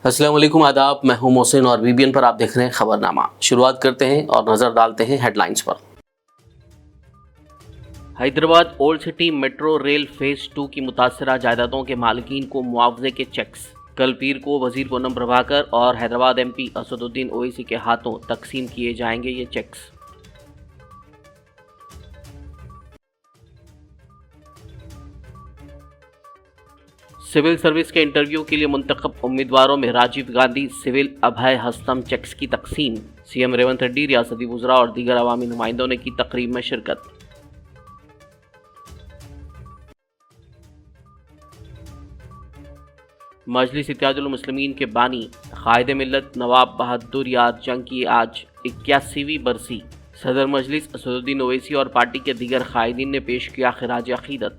अस्सलाम वालेकुम, आदाब। मैं हूं मोहसिन और बीबीएन पर आप देख रहे हैं खबरनामा। शुरुआत करते हैं और नजर डालते हैं हेडलाइंस पर। Hyderabad old city metro rail phase 2 की मुतासरा जायदादों के मालिकीन को मुआवजे के चेक्स। कल पीर को वजीर पूनम प्रभाकर और हैदराबाद एमपी असदुद्दीन ओवैसी के हाथों तकसीम किए जाएंगे ये चेक्स। सिविल सर्विस के इंटरव्यू के लिए मुंतखब उम्मीदवारों में राजीव गांधी सिविल अभय हस्तम चेक्स की तकसीम। सीएम रेवंत रेड्डी, रियासती वुज़रा और दीगर अवामी नुमाइंदों ने की तकरीब में शिरकत। मजलिस इत्तेहादुल मुस्लिमीन के बानी कायदे मिल्लत नवाब बहादुर याद जंग की आज 81वीं बरसी। सदर मजलिस असदुद्दीन ओवैसी और पार्टी के दीगर कायदीन ने पेश किया खिराज अकीदत।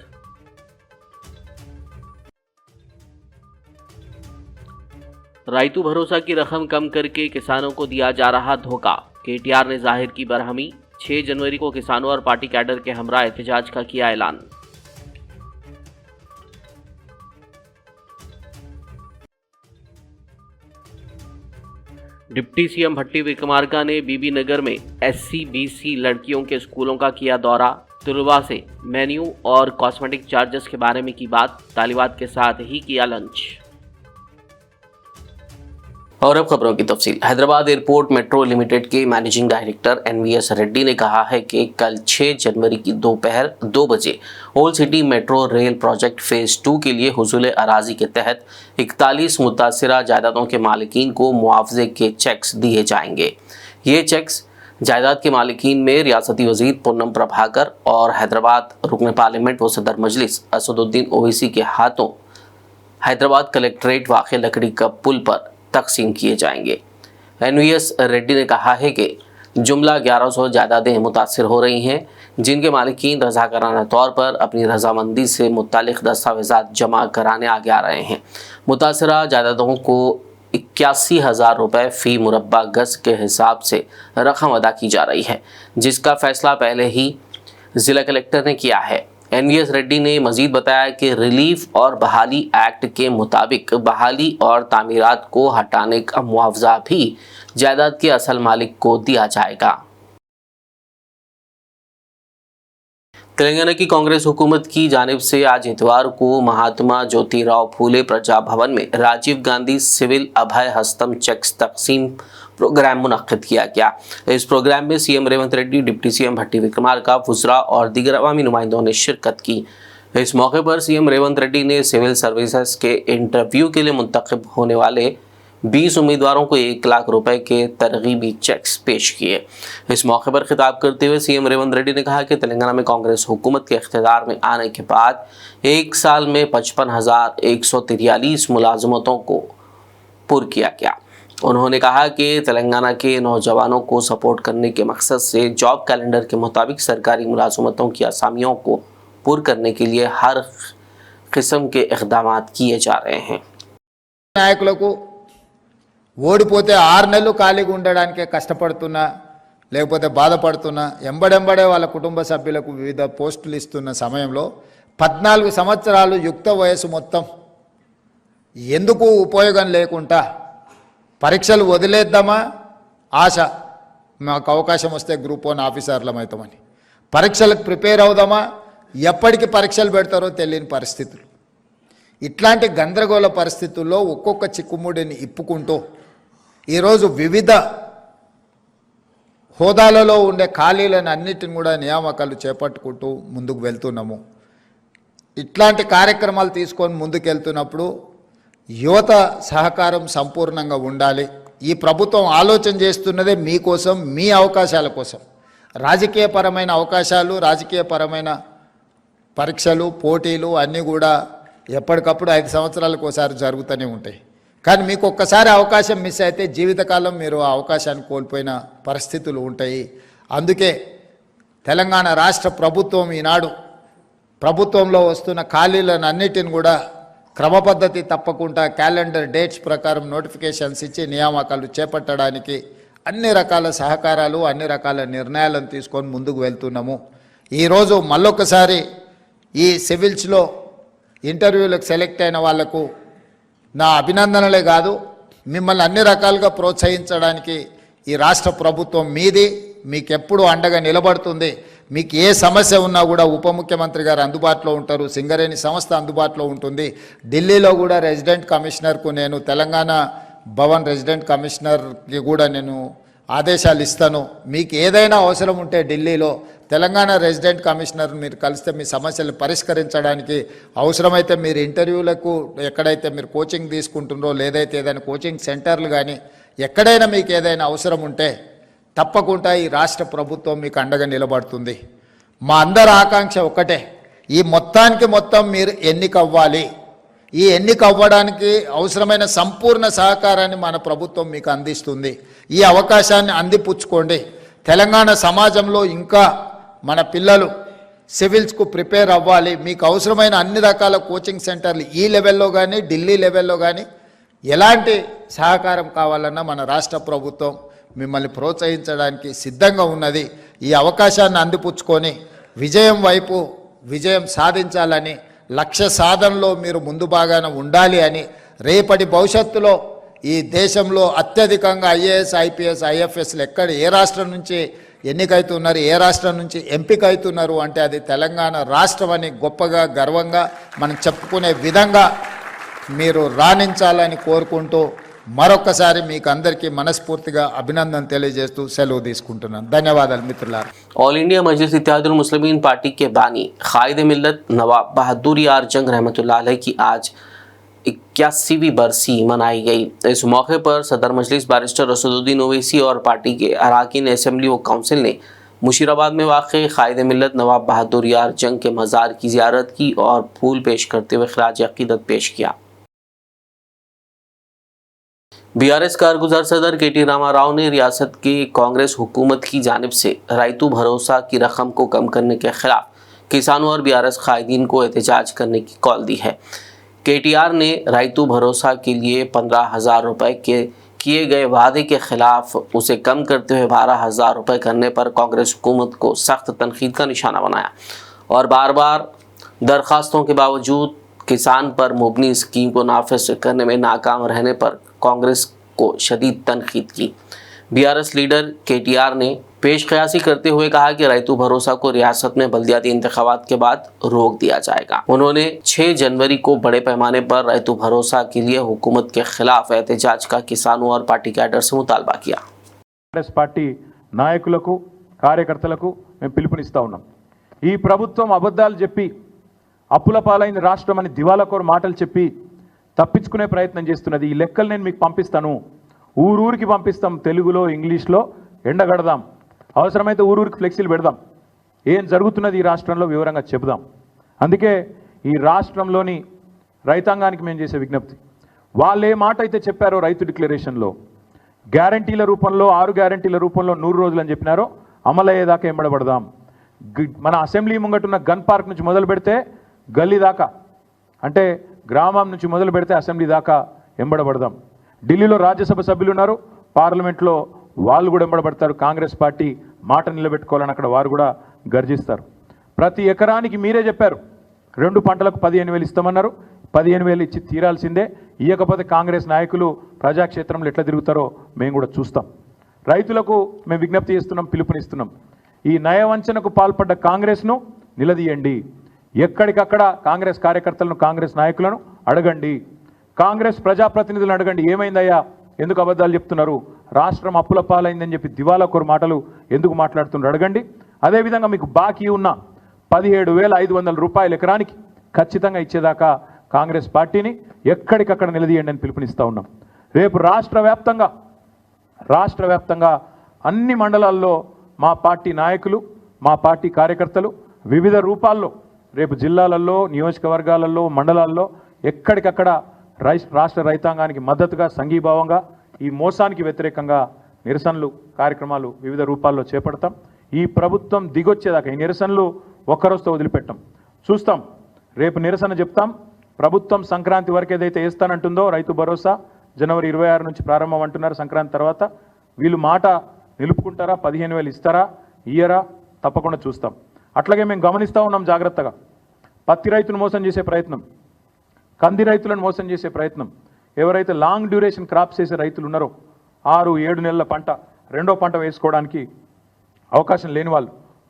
रायतू भरोसा की रकम कम करके किसानों को दिया जा रहा धोखा। केटीआर ने जाहिर की बरहमी। 6 जनवरी को किसानों और पार्टी कैडर के हमरा एहतजाज का किया ऐलान। डिप्टी सीएम भट्टी विक्रमार्का ने बीबी नगर में SC/BC लड़कियों के स्कूलों का किया दौरा। तलबा से मेन्यू और कॉस्मेटिक चार्जेस के बारे में की बात। तालिबात के साथ ही किया लंच। और अब खबरों की तफसील। हैदराबाद एयरपोर्ट मेट्रो लिमिटेड के मैनेजिंग डायरेक्टर NVS रेड्डी ने कहा है कि कल 6 जनवरी की दोपहर 2 बजे old city metro rail project phase 2 के लिए हुसूल अराजी के तहत 41 मुतासरा जायदादों के मालिकीन को मुआवजे के चेक्स दिए जाएंगे। ये चेक्स जायदाद के मालिकीन में रियासती वजीर पूनम प्रभाकर और हैदराबाद रुकन पार्लियामेंट व सदर मजलिस असदुद्दीन ओवैसी के हाथों हैदराबाद कलेक्ट्रेट वाक़ लकड़ी का पुल पर तकसीम किए जाएंगे। NVS रेड्डी ने कहा है कि जुमला 1100 जायदादें मुतासिर हो रही हैं, जिनके मालिकीन रज़ाकाराना तौर पर अपनी रजामंदी से मुतालिक दस्तावेज़ात जमा कराने आगे आ रहे हैं। मुतासरा जायदादों को 81,000 रुपये फ़ी मुरब्बा गज़ के हिसाब से रकम अदा की जा रही है, जिसका फ़ैसला पहले ही ज़िला कलेक्टर ने किया है। NVS रेड्डी ने मजीद बताया कि रिलीफ और बहाली एक्ट के मुताबिक बहाली और तामीरात को हटाने का मुआवजा भी जायदाद के असल मालिक को दिया जाएगा। तेलंगाना की कांग्रेस हुकूमत की जानिब से आज इतवार को महात्मा ज्योतिराव फूले प्रजा भवन में राजीव गांधी सिविल अभय हस्तम चेक्स तकसीम प्रोग्राम मुनक्किद किया गया। इस प्रोग्राम में CM Revanth Reddy, deputy CM Bhatti Vikramarka, वुज़रा और दीगर अवामी नुमाइंदों ने शिरकत की। इस मौके पर सीएम रेवंत रेड्डी ने सिविल सर्विसेज के इंटरव्यू के लिए मुंतखब होने वाले 20 उम्मीदवारों को 1 लाख रुपए के तरगीबी चेक्स पेश किए। इस मौके पर खिताब करते हुए सीएम रेवंत रेड्डी ने कहा कि तेलंगाना में कांग्रेस हुकूमत के इख्तियार में आने के बाद 1 साल में 55,143 मुलाजमतों को पुर किया गया। उन्होंने कहा कि तेलंगाना के नौजवानों को सपोर्ट करने के मकसद से जॉब कैलेंडर के मुताबिक सरकारी मुलाजमतों की असामियों को पुर करने के लिए हर किस्म के इक़दाम किए जा रहे हैं। నాయకులకు ఓడిపోతే 6 నెలలు ఖాళీగా ఉండడానికే కష్టపడుతున్నా లేకపోతే బాధపడుతున్నా ఎంబడెంబడే వాళ్ళ కుటుంబ సభ్యులకు వివిధ పోస్టులు ఇస్తున్న సమయంలో 14 సంవత్సరాలు యుక్త వయసు మొత్తం ఎందుకు ఉపయోగం లేకుండా పరీక్షలు వదిలేద్దామా ఆశ, మాకు అవకాశం వస్తే గ్రూప్ 1 ఆఫీసర్లం అవుతామని, పరీక్షలకు ప్రిపేర్ అవుదామా ఎప్పటికి పరీక్షలు పెడతారో తెలియని పరిస్థితులు. ఇట్లాంటి గందరగోళ పరిస్థితుల్లో ఒక్కొక్క చిక్కుముడిని ఇప్పుకుంటూ ఈరోజు వివిధ హోదాలలో ఉండే ఖాళీలను అన్నిటిని కూడా నియామకాలు చేపట్టుకుంటూ ముందుకు వెళ్తున్నాము. ఇట్లాంటి కార్యక్రమాలు తీసుకొని ముందుకు వెళ్తున్నప్పుడు యువత సహకారం సంపూర్ణంగా ఉండాలి. ఈ ప్రభుత్వం ఆలోచన చేస్తున్నదే మీకోసం, మీ అవకాశాల కోసం. రాజకీయపరమైన అవకాశాలు, రాజకీయపరమైన పరీక్షలు, పోటీలు అన్నీ కూడా ఎప్పటికప్పుడు 5 సంవత్సరాలకు ఒకసారి జరుగుతూనే ఉంటాయి. కానీ మీకు ఒక్కసారి అవకాశం మిస్ అయితే జీవితకాలం మీరు ఆ అవకాశాన్ని కోల్పోయిన పరిస్థితులు ఉంటాయి. అందుకే తెలంగాణ రాష్ట్ర ప్రభుత్వం ఈనాడు ప్రభుత్వంలో వస్తున్న ఖాళీలను అన్నిటిని కూడా క్రమపద్ధతి తప్పకుండా క్యాలెండర్ డేట్స్ ప్రకారం నోటిఫికేషన్స్ ఇచ్చి నియామకాలు చేపట్టడానికి అన్ని రకాల సహకారాలు, అన్ని రకాల నిర్ణయాలను తీసుకొని ముందుకు వెళ్తున్నాము. ఈరోజు మళ్ళొకసారి ఈ సివిల్స్లో ఇంటర్వ్యూలకు సెలెక్ట్ అయిన వాళ్లకు నా అభినందనలే కాదు, మిమ్మల్ని అన్ని రకాలుగా ప్రోత్సహించడానికి ఈ రాష్ట్ర ప్రభుత్వం మీది, మీకు ఎప్పుడు అండగా నిలబడుతుంది. మీకు ఏ సమస్య ఉన్నా కూడా ఉప ముఖ్యమంత్రి గారు అందుబాటులో ఉంటారు, సింగరేణి సంస్థ అందుబాటులో ఉంటుంది. ఢిల్లీలో కూడా రెసిడెంట్ కమిషనర్కు నేను, తెలంగాణ భవన్ రెసిడెంట్ కమిషనర్కి కూడా నేను ఆదేశాలు ఇస్తాను. మీకు ఏదైనా అవసరం ఉంటే ఢిల్లీలో తెలంగాణ రెసిడెంట్ కమిషనర్ మీరు కలిస్తే మీ సమస్యలు పరిష్కరించడానికి, అవసరమైతే మీరు ఇంటర్వ్యూలకు ఎక్కడైతే మీరు కోచింగ్ తీసుకుంటున్నారో లేదైతే ఏదైనా కోచింగ్ సెంటర్లు కానీ ఎక్కడైనా మీకు ఏదైనా అవసరం ఉంటే తప్పకుండా ఈ రాష్ట్ర ప్రభుత్వం మీకు అండగా నిలబడుతుంది. మా అందరి ఆకాంక్ష ఒక్కటే, ఈ మొత్తానికి మొత్తం మీరు ఎన్నిక అవ్వాలి. ఈ ఎన్నిక అవ్వడానికి అవసరమైన సంపూర్ణ సహకారాన్ని మన ప్రభుత్వం మీకు అందిస్తుంది. ఈ అవకాశాన్ని అందిపుచ్చుకోండి. తెలంగాణ సమాజంలో ఇంకా మన పిల్లలు సివిల్స్కు ప్రిపేర్ అవ్వాలి. మీకు అవసరమైన అన్ని రకాల కోచింగ్ సెంటర్లు ఈ లెవెల్లో కానీ ఢిల్లీ లెవెల్లో కానీ ఎలాంటి సహకారం కావాలన్నా మన రాష్ట్ర ప్రభుత్వం మిమ్మల్ని ప్రోత్సహించడానికి సిద్ధంగా ఉన్నది. ఈ అవకాశాన్ని అందిపుచ్చుకొని విజయం వైపు విజయం సాధించాలని, లక్ష్య సాధనలో మీరు ముందు భాగాన ఉండాలి అని, రేపటి భవిష్యత్తులో ఈ దేశంలో అత్యధికంగా ఐఏఎస్, ఐపీఎస్, ఐఎఫ్ఎస్లు ఎక్కడ ఏ రాష్ట్రం నుంచి ఎన్నికైతున్నారు, ఏ రాష్ట్రం నుంచి ఎంపిక అవుతున్నారు అంటే అది తెలంగాణ రాష్ట్రం అని గొప్పగా గర్వంగా మనం చెప్పుకునే విధంగా మీరు రాణించాలని కోరుకుంటూ మరొకసారి మీకు అందరికీ మనస్ఫూర్తిగా అభినందన తెలియజేస్తూ సెలవు తీసుకుంటున్నాను. ధన్యవాదాలు మిత్రులారా. ऑल इंडिया मजलिस इत्तेहादुल मुस्लिमीन पार्टी के बानी कायद मिल्लत नवाब बहादुर यार जंग रहमतुल्लाह अलैह की आज 81वीं बरसी मनाई गई। इस मौके पर सदर मजलिस बारिस्टर रसूलुद्दीन ओवैसी और पार्टी के अरकान असेंबली व काउंसिल ने मुशीराबाद में वाक़ कायद मिल्लत नवाब बहादुर यार जंग के मज़ार की ज़ियारत की और फूल पेश करते हुए खराज अक़ीदत पेश किया। बीआरएस कारगुजार सदर केटी रामाराव ने रियासत के कांग्रेस हुकूमत की जानिब से रायतू भरोसा की रकम को कम करने के खिलाफ किसानों और बीआरएस कायदीन को एहतजाज करने की कॉल दी है। केटीआर ने रायतू भरोसा के लिए 15,000 रुपये के किए गए वादे के खिलाफ उसे कम करते हुए 12,000 रुपये करने पर कांग्रेस हुकूमत को सख्त तनकीद का निशाना बनाया और बार बार दरख्वास्तों के बावजूद किसान पर मुबनी स्कीम को नाफिज करने में नाकाम रहने पर कांग्रेस को शदीद तनकीद की। बीआरएस लीडर केटीआर ने पेश क़यासी करते हुए कहा कि रायतू भरोसा को रियासत में बल्दियाती इंतखाबात के बाद रोक दिया जाएगा। उन्होंने 6 जनवरी को बड़े पैमाने पर रायतू भरोसा के लिए हुकूमत के खिलाफ एहतजाज का किसानों और पार्टी कैडर से मुतालबा किया। कांग्रेस पार्टी నాయకులకు కార్యకర్తలకు మేము పిలుపునిస్తా ఉన్నాం. ఈ ప్రభుత్వం అబద్ధాలు చెప్పి అప్పుల పాలైన రాష్ట్రం అని దివాలాకోరు మాటలు చెప్పి తప్పించుకునే ప్రయత్నం చేస్తున్నది. ఈ లెక్కలు నేను మీకు పంపిస్తాను, ఊరూరికి పంపిస్తాం, తెలుగులో ఇంగ్లీష్లో ఎండగడదాం, అవసరమైతే ఊరూరికి ఫ్లెక్సీలు పెడదాం, ఏం జరుగుతున్నది ఈ రాష్ట్రంలో వివరంగా చెబుదాం. అందుకే ఈ రాష్ట్రంలోని రైతాంగానికి మేము చేసే విజ్ఞప్తి, వాళ్ళు ఏ మాట అయితే చెప్పారో రైతు డిక్లరేషన్లో గ్యారంటీల రూపంలో 6 గ్యారంటీల రూపంలో 100 రోజులు అని చెప్పినారో అమలయ్యేదాకా ఎంబడబడదాం. మన అసెంబ్లీ ముంగటున్న గన్ పార్క్ నుంచి మొదలు పెడితే గల్లీ దాకా, అంటే గ్రామం నుంచి మొదలు పెడితే అసెంబ్లీ దాకా ఎంబడబడదాం. ఢిల్లీలో రాజ్యసభ సభ్యులు ఉన్నారు, పార్లమెంట్లో వాళ్ళు కూడా ఎంబడబడతారు. కాంగ్రెస్ పార్టీ మాట నిలబెట్టుకోవాలని అక్కడ వారు కూడా గర్జిస్తారు. ప్రతి ఎకరానికి మీరే చెప్పారు 2 పంటలకు 15,000 ఇస్తామన్నారు. 15,000 ఇచ్చి తీరాల్సిందే. ఇవ్వకపోతే కాంగ్రెస్ నాయకులు ప్రజాక్షేత్రంలో ఎట్లా తిరుగుతారో మేము కూడా చూస్తాం. రైతులకు మేము విజ్ఞప్తి చేస్తున్నాం, పిలుపునిస్తున్నాం. ఈ నయవంచనకు పాల్పడ్డ కాంగ్రెస్ను నిలదీయండి. ఎక్కడికక్కడ కాంగ్రెస్ కార్యకర్తలను, కాంగ్రెస్ నాయకులను అడగండి, కాంగ్రెస్ ప్రజాప్రతినిధులను అడగండి, ఏమైందయ్యా, ఎందుకు అబద్ధాలు చెప్తున్నారు, రాష్ట్రం అప్పుల పాలైందని చెప్పి దివాలాకోరు మాటలు ఎందుకు మాట్లాడుతున్నారు అడగండి. అదేవిధంగా మీకు బాకీ ఉన్న 17,500 రూపాయల ఎకరానికి ఖచ్చితంగా ఇచ్చేదాకా కాంగ్రెస్ పార్టీని ఎక్కడికక్కడ నిలదీయండి అని పిలుపునిస్తూ ఉన్నాం. రేపు రాష్ట్ర వ్యాప్తంగా అన్ని మండలాల్లో మా పార్టీ నాయకులు, మా పార్టీ కార్యకర్తలు వివిధ రూపాల్లో రేపు జిల్లాలలో, నియోజకవర్గాలలో, మండలాల్లో ఎక్కడికక్కడ రాష్ట్ర రైతాంగానికి మద్దతుగా, సంఘీభావంగా ఈ మోసానికి వ్యతిరేకంగా నిరసనలు కార్యక్రమాలు వివిధ రూపాల్లో చేపడతాం. ఈ ప్రభుత్వం దిగొచ్చేదాకా ఈ నిరసనలు ఒక్కరోజుతో వదిలిపెట్టాం. చూస్తాం, రేపు నిరసన చెప్తాం. ప్రభుత్వం సంక్రాంతి వరకు ఏదైతే వేస్తానంటుందో రైతు భరోసా జనవరి 26 నుంచి ప్రారంభం అంటున్నారు. సంక్రాంతి తర్వాత వీళ్ళు మాట నిలుపుకుంటారా, 15,000 ఇస్తారా, ఇయ్యరా, తప్పకుండా చూస్తాం. అట్లాగే మేము గమనిస్తూ ఉన్నాం జాగ్రత్తగా. పత్తి రైతును మోసం చేసే ప్రయత్నం, కంది రైతులను మోసం చేసే ప్రయత్నం, ఎవరైతే లాంగ్ డ్యూరేషన్ క్రాప్స్ చేసే రైతులు ఉన్నారో 6-7 నెలల పంట రెండో పంట వేసుకోవడానికి అవకాశం లేని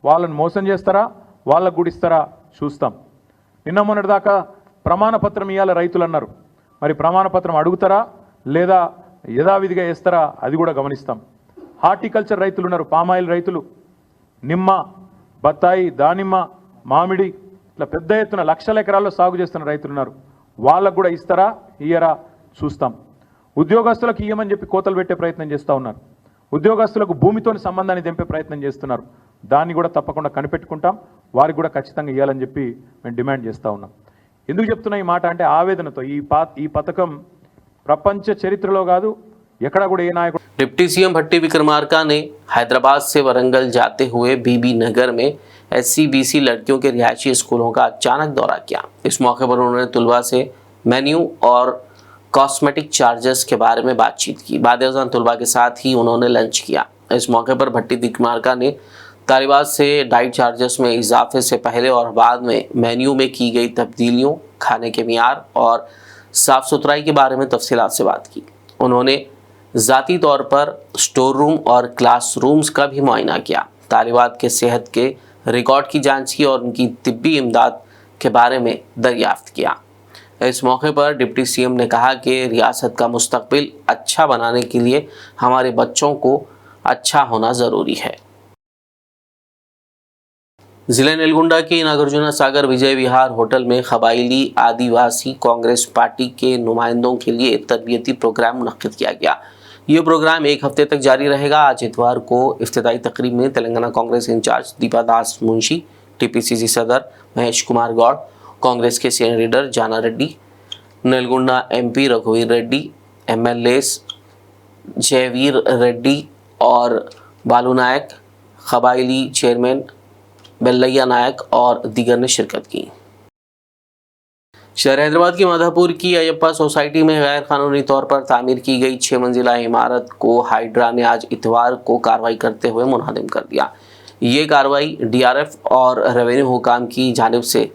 వాళ్ళని మోసం చేస్తారా, వాళ్ళకు కూడా ఇస్తారా చూస్తాం. నిన్న మొన్నటిదాకా ప్రమాణపత్రం ఇవ్వాలి రైతులు అన్నారు. మరి ప్రమాణపత్రం అడుగుతారా లేదా యథావిధిగా వేస్తారా అది కూడా గమనిస్తాం. హార్టికల్చర్ రైతులు ఉన్నారు, పామాయిల్ రైతులు, నిమ్మ, బత్తాయి, దానిమ్మ, మామిడి ఇట్లా పెద్ద ఎత్తున లక్షల ఎకరాల్లో సాగు చేస్తున్న రైతులు ఉన్నారు. వాళ్ళకు కూడా ఇస్తారా ఇయ్యరా చూస్తాం. ఉద్యోగస్తులకు ఇయ్యమని చెప్పి కోతలు పెట్టే ప్రయత్నం చేస్తూ ఉన్నారు. ఉద్యోగస్తులకు భూమితోని సంబంధాన్ని తెంపే ప్రయత్నం చేస్తున్నారు. దాన్ని కూడా తప్పకుండా కనిపెట్టుకుంటాం. వారికి కూడా ఖచ్చితంగా ఇవ్వాలని చెప్పి మేము డిమాండ్ చేస్తూ ఉన్నాం. ఎందుకు చెప్తున్నా ఈ మాట అంటే ఆవేదనతో ఈ పథకం ప్రపంచ చరిత్రలో కాదు ఎక్కడ కూడా ఏ నాయకుడు. डिप्टी सीएम भट्टी विक्रमार्का ने हैदराबाद से वरंगल जाते हुए बीबी नगर में SC/BC लड़कियों के रिहायशी स्कूलों का अचानक दौरा किया. इस मौके पर उन्होंने तुलवा से मेन्यू और कॉस्मेटिक चार्जेस के बारे में बातचीत की. बाद-ए-ज़ान तुलवा के साथ ही उन्होंने लंच किया. इस मौके पर भट्टी विक्रमार्का ने तालिबात से डाइट चार्जेस में इजाफे से पहले और बाद में मेन्यू में की गई तब्दीलियों, खाने के मियार और साफ सुथराई के बारे में तफसीलात से बात की. उन्होंने ज़ाती तौर पर स्टोर रूम और क्लासरूम्स का भी मुआयना किया. तालिबात के सेहत के रिकॉर्ड की जांच की और उनकी तिब्बी इमदाद के बारे में दरियाफ्त किया. इस मौके पर डिप्टी सीएम ने कहा कि रियासत का मुस्तकबिल अच्छा बनाने के लिए हमारे बच्चों को अच्छा होना ज़रूरी है. जिले नेलगुंडा के नागार्जुन सागर विजय विहार होटल में कबायली आदिवासी कांग्रेस पार्टी के नुमाइंदों के लिए तरबियती प्रोग्राम मुनक्किद किया गया. ये प्रोग्राम 1 हफ्ते तक जारी रहेगा. आज इतवार को इफ्तिताई तकरीब में तेलंगाना कांग्रेस इंचार्ज दीपा दास मुंशी, TPCC सदर महेश कुमार गौड़, कांग्रेस के सीनियर लीडर जाना रेड्डी, नेलगुंडा MP रघुवीर रेड्डी, MLAs जयवीर रेड्डी और बालू नायक, कबायली चेयरमैन बेल्लैया नायक और दीगर ने शिरकत की. शहर हैदराबाद की माधापुर की अयप्पा सोसाइटी में गैर कानूनी तौर पर तामीर की गई 6 मंजिला इमारत को हाइड्रा ने आज इतवार को कार्रवाई करते हुए मुनहदिम कर दिया. ये कार्रवाई DRF और रेवेन्यू हुकाम की जानिब से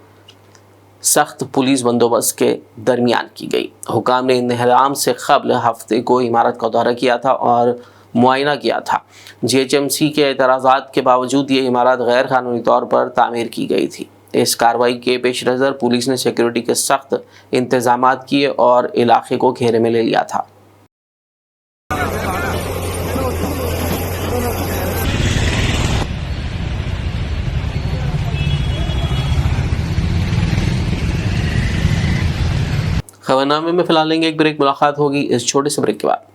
सख्त पुलिस बंदोबस्त के दरमियान की गई. हुकाम ने इंहराम से कबल हफ्ते को इमारत का दौरा किया था और मुआयना किया था. GHMC के एतराज़ात के बावजूद ये इमारत गैर कानूनी तौर पर तामीर की गई थी. इस कार्रवाई के पेश नज़र पुलिस ने सिक्योरिटी के सख्त इंतजामात किए और इलाके को घेरे में ले लिया था. खबरनामे में फिलहाल लेंगे एक ब्रेक. मुलाकात होगी इस छोटे से ब्रेक के बाद.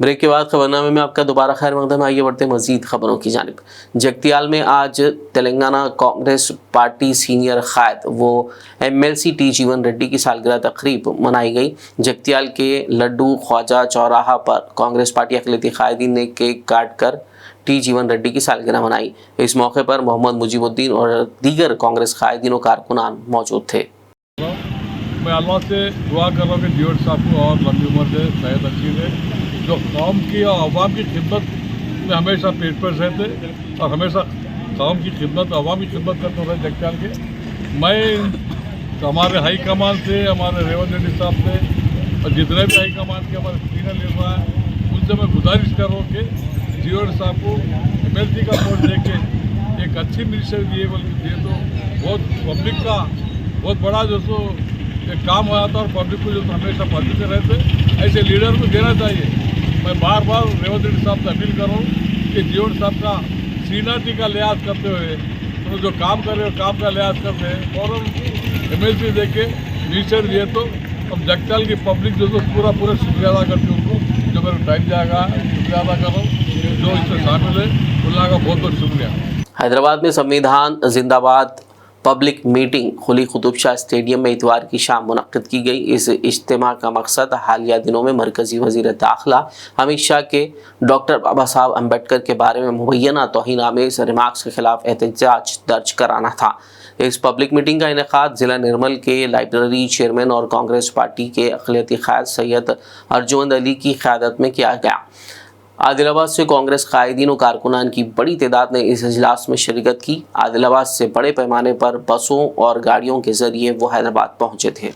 ब्रेक के बाद खबरनामे में आपका दोबारा खैर मकदम. आइए बढ़ते मजीद खबरों की जानिब. जगतियाल में आज तेलंगाना कांग्रेस पार्टी सीनियर कायद वो MLC T जीवन रेड्डी की सालगिरह तकरीब मनाई गई. जगतियाल के लड्डू ख्वाजा चौराहा पर कांग्रेस पार्टी अक़लियती कायदीन ने केक काट कर T जीवन रेड्डी की सालगिरह मनाई. इस मौके पर मोहम्मद मुजीबुद्दीन और दीगर कांग्रेस कायदीन और कारकुनान मौजूद थे. मैं अल्लाह से दुआ कर रहा हूँ कि जीवन साहब को और लंबी उम्र दे, सेहत अच्छी दे, जो कौम की और अवाम की खिदमत में हमेशा पेश पेश रहते और हमेशा कौम की खिदमत अवाम की खिदमत करते रहे जगताल के. मैं हमारे हाई कमान से, हमारे रेवंत रेड्डी साहब से और जितने भी हाई कमान के हमारे सीनियर लीडर हैं उनसे मैं गुजारिश कर रहा हूँ कि जीवन साहब को MLC का पोस्ट दे के एक अच्छी मिनिस्टर दिए तो बहुत पब्लिक का बहुत बड़ा जो सो एक काम हो जाता और पब्लिक को जो हमेशा पब्लिक से रहते ऐसे लीडर को देना चाहिए. मैं बार बार रेवंत रेड्डी साहब से अपील कर रहा हूँ कि जीवन साहब का सीनियरिटी का लिहाज करते हुए तो जो काम कर रहे हो काम का लिहाज करते हैं और MLC दे के मिनिस्टर दिए तो हम जगताल की पब्लिक जो पूरा शुक्रिया अदा करती हूँ उनको जो मेरे टाइम जाएगा शुक्रिया अदा कर रहा हूँ जो इसमें शामिल है उनका बहुत बहुत शुक्रिया. हैदराबाद में संविधान जिंदाबाद पब्लिक मीटिंग खुली कुतुब शाह स्टेडियम में इतवार की शाम मुनक्किद की गई। इस इज्तिमा का मकसद हालिया दिनों में मरकजी वज़ीर दाखिला अमित शाह के डॉक्टर बाबा साहब अम्बेडकर के बारे में मुबैना तौहीन-आमेज़ रिमार्क्स के खिलाफ एहतजाज दर्ज कराना था। इस पब्लिक मीटिंग का इनेकाद ज़िला निर्मल के लाइब्रेरी चेयरमैन और कांग्रेस पार्टी के अक़लियती क़ायद सैयद अर्जुन अली की क़यादत में किया गया। आदिलाबाद से कांग्रेस कायदीन और कारकुनान की बड़ी तादाद ने इस इजलास में शिरकत की। आदिलाबाद से बड़े पैमाने पर बसों और गाड़ियों के जरिए वो हैदराबाद पहुंचे थे।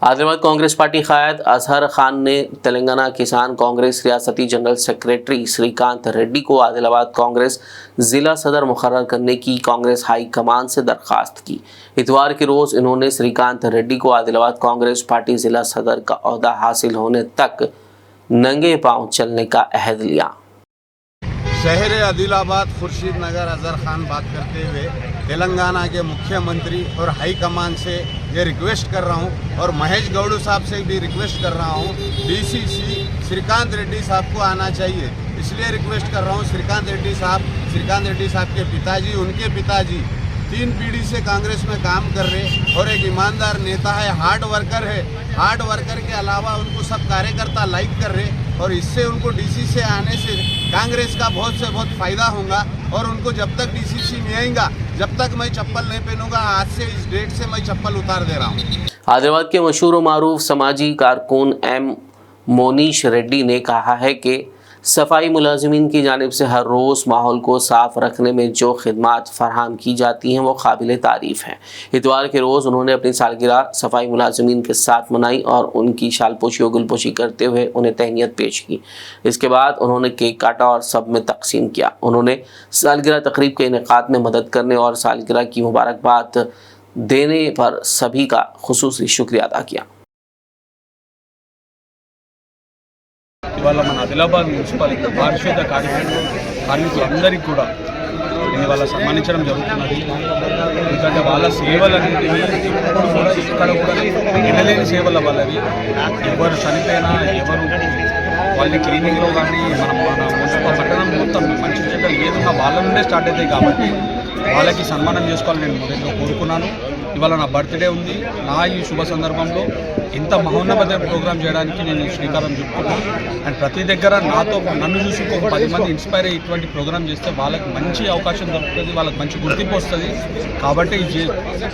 आदिलाबाद कांग्रेस पार्टी कायद अजहर खान ने तेलंगाना किसान कांग्रेस रियासती जनरल सेक्रेटरी श्रीकांत रेड्डी को आदिलाबाद कांग्रेस ज़िला सदर मुकर्रर करने की कांग्रेस हाई कमान से दरख्वास्त की। इतवार के रोज़ इन्होंने श्रीकांत रेड्डी को आदिलाबाद कांग्रेस पार्टी ज़िला सदर का ओहदा हासिल होने तक नंगे पांव चलने का अहद लिया। शहर आदिलाबाद खुर्शीद नगर अजहर खान बात करते हुए तेलंगाना के मुख्यमंत्री और हाई कमान से ये रिक्वेस्ट कर रहा हूँ और महेश गौड़ साहब से भी रिक्वेस्ट कर रहा हूँ, डीसीसी श्रीकांत रेड्डी साहब को आना चाहिए। इसलिए रिक्वेस्ट कर रहा हूँ श्रीकांत रेड्डी साहब के पिताजी, उनके पिताजी 3 पीढ़ी से कांग्रेस में काम कर रहे और एक ईमानदार नेता है, हार्ड वर्कर है। हार्ड वर्कर के अलावा उनको सब कार्यकर्ता लाइक कर रहे और इससे उनको डीसी से आने से कांग्रेस का बहुत से बहुत फ़ायदा होगा और उनको जब तक डीसीसी नहीं आएगा जब तक मैं चप्पल नहीं पहनूंगा। आज से इस डेट से मैं चप्पल उतार दे रहा हूँ। आदिलाबाद के मशहूर और मारूफ समाजी कारकुन एम मोनीश रेड्डी ने कहा है कि सफाई मुलाजिमीन की जानिब से हर रोज़ माहौल को साफ़ रखने में जो खिदमात फ़राहम की जाती हैं वो काबिल तारीफ़ हैं। इतवार के रोज़ उन्होंने अपनी सालगिरह सफाई मुलाजिमीन के साथ मनाई और उनकी शालपोशी और गुलपोशी करते हुए उन्हें तहनीत पेश की। इसके बाद उन्होंने केक काटा और सब में तकसीम किया। उन्होंने सालगिरह तकरीब के इनेकाद में मदद करने और सालगिरह की मुबारकबाद देने पर सभी का खुसूसी शुक्रिया अदा किया। ఇవాళ మన ఆదిలాబాద్ మున్సిపల్ పారిశుద్ధ కార్మికులందరికీ కూడా ఇవాళ సన్మానించడం జరుగుతున్నది. ఎందుకంటే వాళ్ళ సేవలన్నింటినీ ఎప్పుడు కూడా ఇక్కడ కూడా ఎనలేని సేవల వాళ్ళవి. ఎవరు చనిపోయినా ఎవరు వాళ్ళని క్లీనింగ్లో కానీ మన మున్సిపల్ పట్టణం మొత్తం మంచి చెడ్డలు ఏదన్నా వాళ్ళ నుండే స్టార్ట్ అవుతాయి కాబట్టి వాళ్ళకి సన్మానం చేసుకోవాలని నేను మొదట్లో కోరుకున్నాను. ఇవాళ నా బర్త్డే ఉంది. నా ఈ శుభ సందర్భంలో ఇంత మహోన్నత ప్రోగ్రామ్ చేయడానికి నేను శ్రీకారం చుట్టుకున్నాను. అండ్ ప్రతి దగ్గర నన్ను చూసి ఒక 10 మంది ఇన్స్పైర్ అయ్యి ఇటువంటి ప్రోగ్రామ్ చేస్తే వాళ్ళకి మంచి అవకాశం దొరుకుతుంది, వాళ్ళకి మంచి గుర్తింపు వస్తుంది. కాబట్టి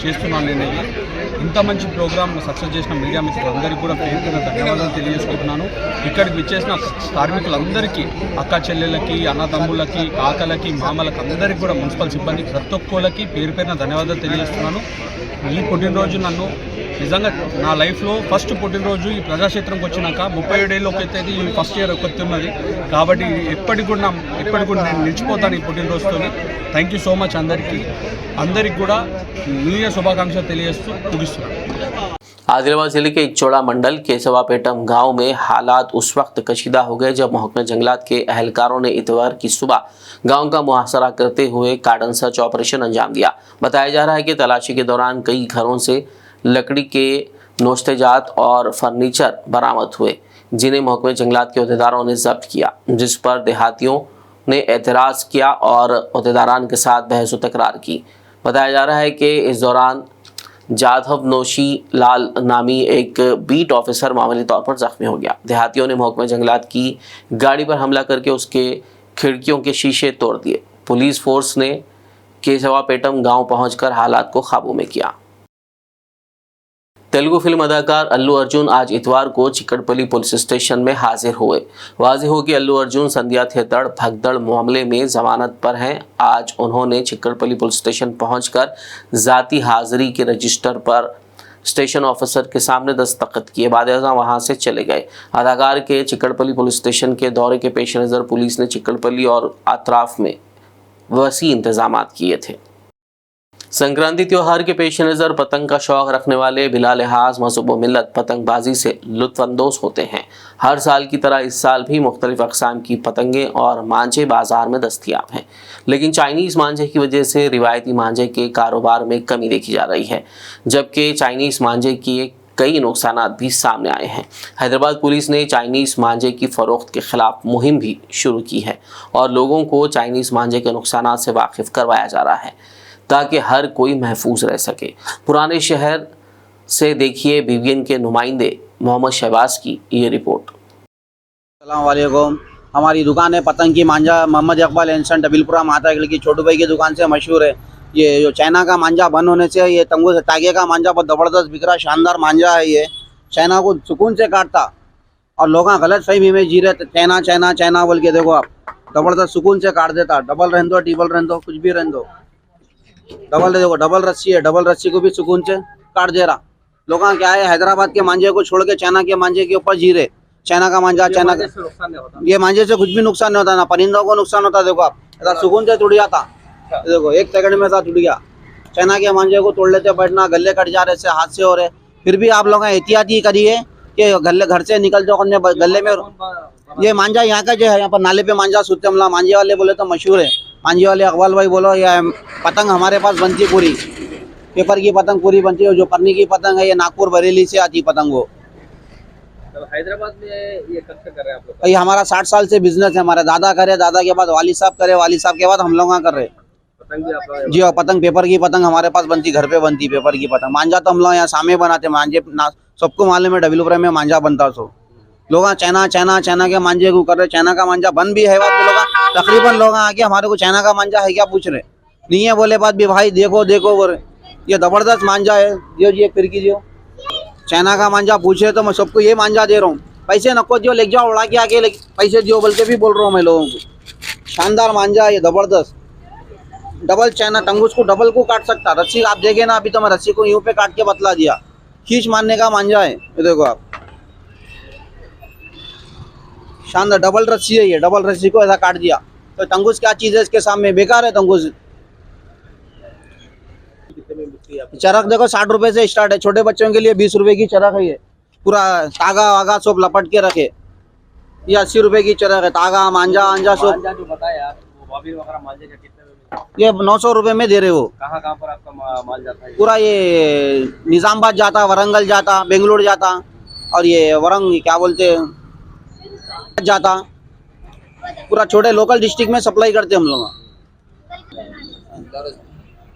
చేస్తున్నాను నేను. ఇంత మంచి ప్రోగ్రామ్ సక్సెస్ చేసిన మీడియా మిత్రులందరికీ కూడా పేరున ధన్యవాదాలు తెలియజేసుకుంటున్నాను. ఇక్కడికి విచ్చేసిన కార్మికులందరికీ, అక్క చెల్లెళ్ళకి, అన్నదమ్ములకి, కాకలకి, మామలకి అందరికీ కూడా మున్సిపల్ సిబ్బంది ప్రతి ఒక్కరికి పేరున ధన్యవాదాలు తెలియజేస్తున్నాను. ఈ పుట్టినరోజు నన్ను నిజంగా నా లైఫ్లో ఫస్ట్ పుట్టినరోజు ఈ ప్రజాక్షేత్రంకి వచ్చినాక 37 ఏళ్ళకి అయితే ఈ ఫస్ట్ ఇయర్ ఒకటి ఉన్నది. కాబట్టి ఎప్పటికి కూడా నేను నిలిచిపోతాను ఈ పుట్టినరోజుతో. థ్యాంక్ యూ సో మచ్ అందరికీ కూడా న్యూ ఇయర్ శుభాకాంక్షలు తెలియజేస్తూ ముగిస్తున్నాను. आदिलाबाद जिले के इकचौड़ा मंडल केशवापेटम गांव में हालात उस वक्त कशीदा हो गए जब महकमे जंगलात के अहलकारों ने इतवार की सुबह गांव का मुहासरा करते हुए कार्डन सर्च ऑपरेशन अंजाम दिया। बताया जा रहा है कि तलाशी के दौरान कई घरों से लकड़ी के नोश्तेजात और फर्नीचर बरामद हुए जिन्हें महकमे जंगलात के अहदेदारों ने जब्त किया, जिस पर देहातियों ने एतराज़ किया और अहदेदारान के साथ बहस व तकरार की। बताया जा रहा है कि इस दौरान जाधव नौशी लाल नामी एक बीट ऑफिसर मामूली तौर पर जख्मी हो गया। देहातियों ने महकमे जंगलात की गाड़ी पर हमला करके उसके खिड़कियों के शीशे तोड़ दिए। पुलिस फोर्स ने केशवापेटम गांव पहुंचकर हालात को काबू में किया। तेलुगु फिल्म अदाकार अल्लू अर्जुन आज इतवार को चिकड़पल्ली पुलिस स्टेशन में हाजिर हुए। वाज़ेह हो कि अल्लू अर्जुन संध्या थिएटर भगदड़ मामले में जमानत पर हैं। आज उन्होंने चिकड़पल्ली पुलिस स्टेशन पहुंचकर ज़ाती हाजिरी के रजिस्टर पर स्टेशन ऑफिसर के सामने दस्तखत किए। बाद वहां से चले गए। अदाकार के चिकड़पल्ली पुलिस स्टेशन के दौरे के पेश नज़र पुलिस ने चिकड़पल्ली और अतराफ में वसी इंतजाम किए थे। संक्रांति त्यौहार के पेश नज़र पतंग का शौक रखने वाले बिला लिहाज मज़हब व मिल्लत पतंगबाजी से लुत्फ़अंदोज़ होते हैं। हर साल की तरह इस साल भी मुख्तलिफ़ अक़साम की पतंगें और मांझे बाज़ार में दस्तयाब हैं, लेकिन चाइनीज़ मांझे की वजह से रिवायती मांझे के कारोबार में कमी देखी जा रही है, जबकि चाइनीज़ मांझे की कई नुकसान भी सामने आए हैं। हैदराबाद पुलिस ने चाइनीज़ मांझे की फ़रोख्त के ख़िलाफ़ मुहिम भी शुरू की है और लोगों को चाइनीज़ मांझे के नुकसान से वाकिफ़ करवाया जा रहा है। ताकि हर कोई महफूज रह सके। पुराने शहर से देखिए BVN के नुमाइंदे मोहम्मद शहबाज की ये रिपोर्ट। अस्सलामुअलैकुम। हमारी दुकान है पतंग की मांझा मोहम्मद इकबाल एंसन डबिलपुरा माता की छोटू भाई की दुकान से मशहूर है। ये जो चाइना का मांझा बंद होने से ये तंगू से तागे का मांझा बहुत ज़बरदस्त बिक रहा, शानदार मांझा है। ये चाइना को सुकून से काटता और लोग गलत फहमी में जी रहे थे, चाइना चाइना चाइना बोल के। देखो आप, ज़बरदस्त सुकून से काट देता। डबल रहने दो, ट्रिपल रहने दो, कुछ भी रहने दो। डबल देखो, डबल रस्सी है, डबल रस्सी को भी सुकून से काट दे रहा। लोग क्या है, हैदराबाद के मांझे को छोड़ के चाइना के मांझे के ऊपर जी रहे। चाइना का मांझा, चाइना का ये मांझे से कुछ भी नुकसान नहीं होता, ना परिंदों को नुकसान होता। देखो आप, ऐसा सुकून से टूट जाता। देखो 1 सेकंड में ऐसा टूट गया। चाइना के मांझे को तोड़ लेते बैठना, गले कट जा रहे, से हादसे हो रहे। फिर भी आप लोग एहतियाती करिए कि गले घर से निकल जाओ अपने गले में। ये मांझा यहाँ का जो है, यहाँ पर नाले पे मांझा सूते हमला मांझे वाले बोले तो मशहूर है। मांझे वाले अकबाल भाई बोलो, या पतंग हमारे पास बनती है पूरी, पेपर की पतंग पूरी बनती है। जो परनी की पतंग है ये नागपुर बरेली से आती पतंग। वो हैदराबाद में ये कब से कर रहे हैं आप लोग? ये हमारा 60 साल से बिजनेस है। हमारे दादा करे, दादा के बाद वाली साहब करे, वाली साहब के बाद हम लोग कर रहे। पतंग भी आप लोग? जी हाँ, पतंग पेपर की पतंग हमारे पास बनती, घर पे बनती पेपर की पतंग। मांझा तो हम लोग यहाँ सामने बनाते। मांझे सबको मालूम है डबिलपुरा में मांझा बनता। सो लोग चाइना चाइना चाइना के मांझे को कर रहे। चाइना का मांझा बंद भी है। बात लोग तकरीबन लोग आके हमारे को चाइना का मांझा है क्या पूछ रहे। नहीं है बोले बात भी, भाई देखो देखो बोले, ये जबरदस्त मांझा है। जो जी एक फिरकी जो चाइना का मांझा पूछे तो मैं सबको ये मांझा दे रहा हूँ। पैसे नको दियो, ले जाओ उड़ा के आके, पैसे दियो बोल के भी बोल रहा हूँ मैं लोगों को। शानदार मांझा है ये, जबरदस्त। डबल चाइना टंगूस को डबल को काट सकता। रस्सी आप देखे ना, अभी तो मैं रस्सी को यूं पे काट के बतला दिया। खींच मारने का मांझा है ये। देखो आप, शानदार डबल रस्सी है ये। डबल रस्सी को ऐसा काट दिया तो टंगूस क्या चीज़ है इसके सामने, बेकार है टंगूस। चरख देखो 60 रुपए से स्टार्ट है। छोटे बच्चों के लिए 20 रुपए की चरख है ये। पूरा तागा वागा सब लपट के रखे। ये 80 रुपए की चरख है। तागा मांझा अंजा सब जो बताया वो बॉबी वगैरह मांझे का कितने में मिलता है? ये 900 रुपए में दे रहे हो। कहाँ कहाँ पर आपका माल जाता है? पूरा ये निजामाबाद जाता, वरंगल जाता, बेंगलुरु जाता, और ये वरंग क्या बोलते जाता। पूरा छोटे लोकल डिस्ट्रिक्ट में सप्लाई करते हम लोग।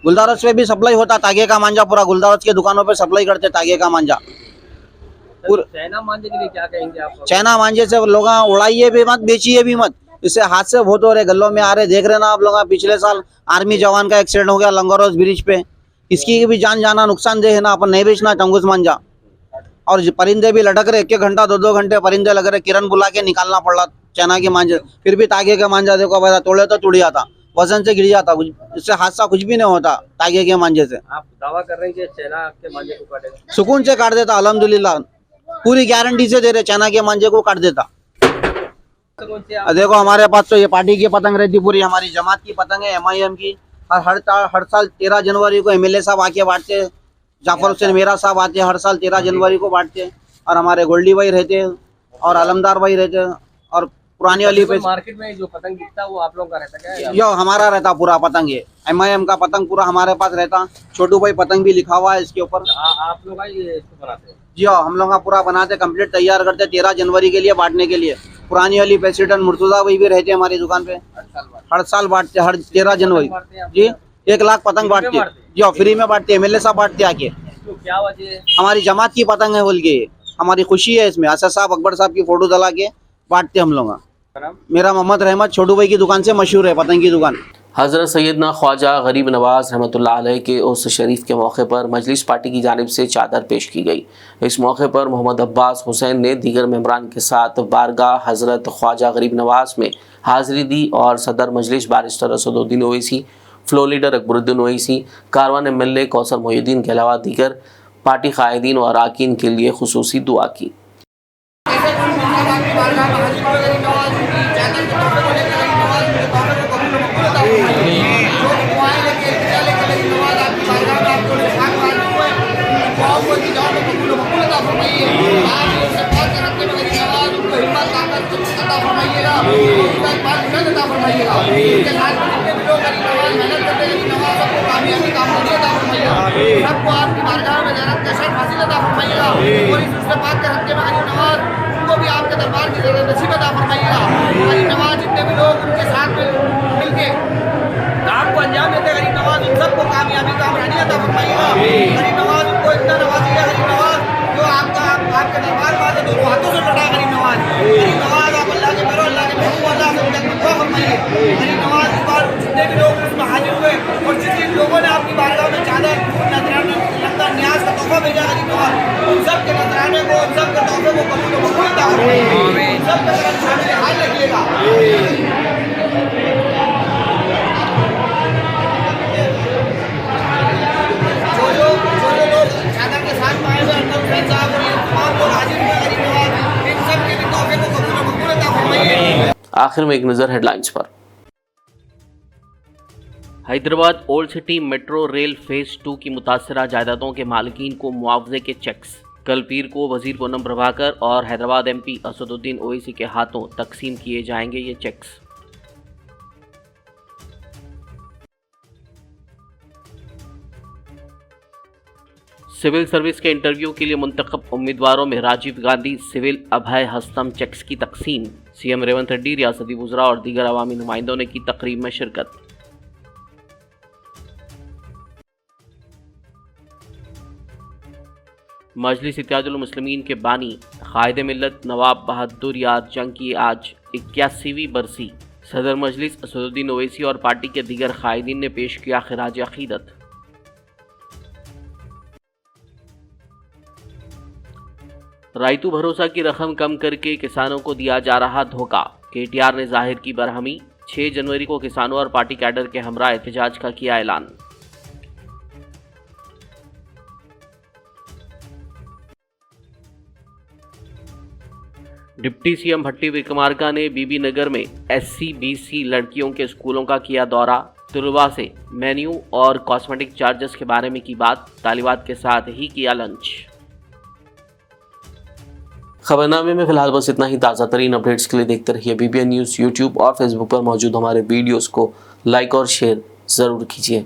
गुलदारस पे भी सप्लाई होता तागे का मांझा। पूरा गुलदारस के दुकानों पे सप्लाई करते तागे का मांझा। चाइना मांझे के लिए क्या कहेंगे आप? चाइना मांझे से लोग उड़ाइए भी मत, बेचिए भी मत। इससे हादसे बहुत हो रहे, गलों में आ रहे। देख रहे ना आप लोग, पिछले साल आर्मी जवान का एक्सीडेंट हो गया लंगरोस ब्रिज पे। इसकी भी जान जाना नुकसानदेह है ना। अपन नहीं बेचना टंगूस मांझा। और परिंदे भी लटक रहे, 1 घंटा 2 घंटे परिंदे लग रहे। किरण बुला के निकालना पड़ रहा चाइना के मांझे। फिर भी तागे का मांझा देखो भाई, तोड़े तो टूट जाता, वजन से गिर जाता। इससे हादसा कुछ भी नहीं होता तागे के मांझे से। आप दावा कर रहे हैं कि चाइना आपके मांझे को काटेगा? सुकून से काट देता, अल्हम्दुलिल्लाह। पूरी गारंटी से दे रहे, चाइना के मांझे को काट देता। देखो हमारे पास तो ये पार्टी की पतंग रहती, पूरी हमारी जमात की पतंग है, MIM की। हर साल 13 जनवरी को MLA साहब आके बांटते। जाफर हुसैन मेरा साहब आते, हर साल 13 जनवरी को बांटते। और हमारे गोल्डी भाई रहते और आलमदार भाई रहते। और पुरानी वाली पे मार्केट में जो पतंग बिकता है वो आप लोगों का रहता क्या? जो हमारा रहता पूरा पतंग। ये MIM का पतंग पूरा हमारे पास रहता। छोटू भाई पतंग भी लिखा हुआ है इसके ऊपर। आप लोग ये इसको बनाते हैं? जी हाँ, हम लोग पूरा बनाते, कंप्लीट तैयार करते 13 जनवरी के लिए बांटने के लिए। पुरानी वाली प्रेसिडेंट मुर्तुजा भाई भी रहते हमारी दुकान पे। हर साल बांटते, हर 13 जनवरी। जी 1 लाख पतंग बांटते। जी हाँ, फ्री में बांटते। MLA साहब बांटते आके। तो क्या वजह है? हमारी जमात की पतंग है बोल के, हमारी खुशी है इसमें। असद साहब अकबर साहब की फोटो डला के बांटते हम लोग। मेरा मोहम्मद रहमत, छोटू भाई की दुकान से मशहूर है पतंग की दुकान। हज़रत सैयदना ख्वाजा गरीब नवाज़ रहमतुल्लाह अलैह के उर्स शरीफ के मौके पर मजलिस पार्टी की जानिब से चादर पेश की गई। इस मौके पर मोहम्मद अब्बास हुसैन ने दीगर मेंबरान के साथ बारगाह हज़रत ख्वाजा गरीब नवाज़ में हाज़िरी दी और सदर Majlis barrister Asaduddin Owaisi, floor leader Akbaruddin Owaisi, Karwan MLA Kausar Mohiuddin के अलावा दीगर पार्टी कायदीन और अरकान के लिए खुसूसी दुआ की। सबको आपकी बारगाह में जन्नत का शर्फ हासिल अता फरमाइएगा और इस उससे पाक के हक़ में गरीब नवाज उनको भी आपके दरबार की नसीब अता फरमाइएगा। गरीब नवाज जितने भी लोग उनके साथ में मिलके काम को अंजाम देते गरीब नवाज उन सबको सब लोग शामिल हाथ रखिएगा। जो लोग चादर के साथ पाए हुए अंदर हुसैन साहब और ये तमाम लोग हाजिर हुए गरीब नवाज, इन सब के भी तोहफे को कबूल अता फरमाइए। आखिर में एक नज़र हेडलाइंस पर। Hyderabad old city metro rail phase 2 की मुतासरा जायदादों के मालिकीन को मुआवजे के चेक्स कल पीर को वजीर पूनम प्रभाकर और हैदराबाद एमपी असदुद्दीन ओवैसी के हाथों तकसीम किए जाएंगे ये चेक्स। सिविल सर्विस के इंटरव्यू के लिए मुंतखब उम्मीदवारों में राजीव गांधी सिविल अभय हस्तम चेक्स की तकसीम। सीएम रेवंत रेड्डी, रियासती वुज़रा और दीगर अवामी नुमाइंदों ने की तकरीब में शिरकत। मजलिस इत्तेहादुल मुस्लिमीन के बानी कायद मिल्लत नवाब बहादुर यार जंग की आज 81वीं बरसी। सदर मजलिस असदुद्दीन ओवैसी और पार्टी के दीगर कायदीन ने पेश किया खिराज अकीदत। रायतू भरोसा की रकम कम करके किसानों को दिया जा रहा धोखा। केटीआर ने जाहिर की बरहमी। 6 जनवरी को किसानों और पार्टी कैडर के हमरा एहतजाज का किया ऐलान। डिप्टी सीएम भट्टी विक्रमार्का ने बीबी नगर में SC/BC लड़कियों के स्कूलों का किया दौरा। तलबा से मेन्यू और कॉस्मेटिक चार्जेस के बारे में की बात। तालिबात के साथ ही किया लंच। खबरनामे में फिलहाल बस इतना ही। ताज़ा तरीन अपडेट्स के लिए देखते रहिए BBN न्यूज़। यूट्यूब और फेसबुक पर मौजूद हमारे वीडियोस को लाइक और शेयर ज़रूर कीजिए।